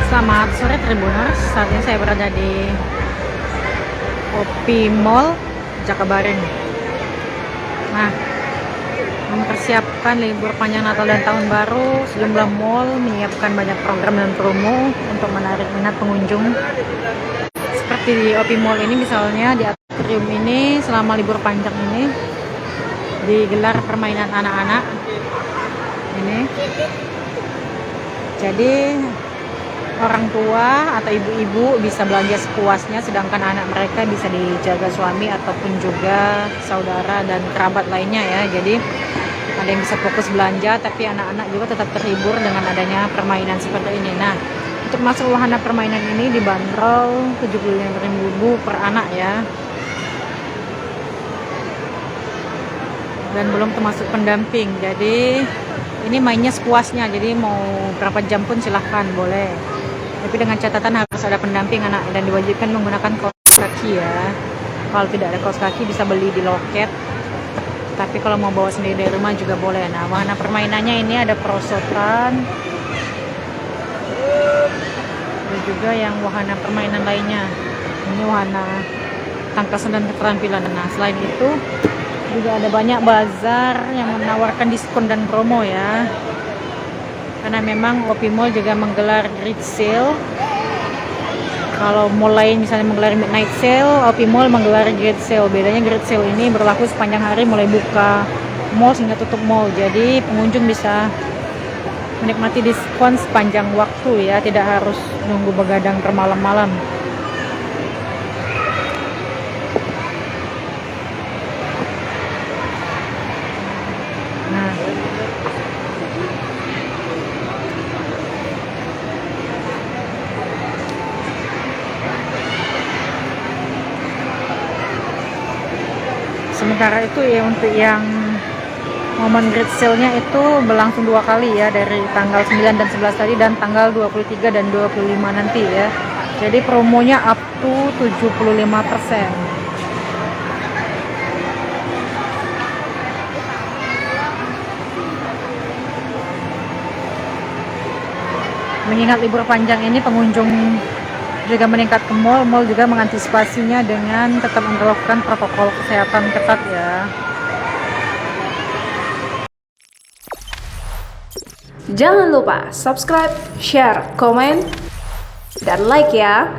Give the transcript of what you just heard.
Selamat sore Tribuners, saat ini saya berada di Opi Mall Jakabaring. Nah, mempersiapkan libur panjang Natal dan Tahun Baru, sejumlah mall menyiapkan banyak program dan promo untuk menarik minat pengunjung. Seperti di Opi Mall ini misalnya, di atrium ini selama libur panjang ini digelar permainan anak-anak ini. Jadi orang tua atau ibu-ibu bisa belanja sepuasnya, sedangkan anak mereka bisa dijaga suami ataupun juga saudara dan kerabat lainnya ya. Jadi ada yang bisa fokus belanja, tapi anak-anak juga tetap terhibur dengan adanya permainan seperti ini. Nah, untuk masuk wahana permainan ini dibanderol 75.000 per anak ya. Dan belum termasuk pendamping. Jadi ini mainnya sepuasnya, jadi mau berapa jam pun silahkan, boleh. Tapi dengan catatan harus ada pendamping anak dan diwajibkan menggunakan kaos kaki ya. Kalau tidak ada kaos kaki bisa beli di loket. Tapi kalau mau bawa sendiri dari rumah juga boleh. Nah, wahana permainannya ini ada perosotan. Ada juga yang wahana permainan lainnya. Ini wahana tangkasan dan keterampilan. Nah, selain itu juga ada banyak bazar yang menawarkan diskon dan promo ya. Karena memang Opi Mall juga menggelar great sale. Kalau mall lain misalnya menggelar midnight sale, Opi Mall menggelar great sale. Bedanya great sale ini berlaku sepanjang hari mulai buka mall hingga tutup mall. Jadi pengunjung bisa menikmati diskon sepanjang waktu ya, tidak harus nunggu begadang bermalam-malam. Nah, sementara itu ya untuk yang momen great sale-nya itu berlangsung 2 kali ya, dari tanggal 9 dan 11 tadi dan tanggal 23 dan 25 nanti ya. Jadi promonya up to 75%. Mengingat libur panjang ini pengunjung juga meningkat ke mall, mall juga mengantisipasinya dengan tetap menerapkan protokol kesehatan ketat ya. Jangan lupa subscribe, share, komen, dan like ya.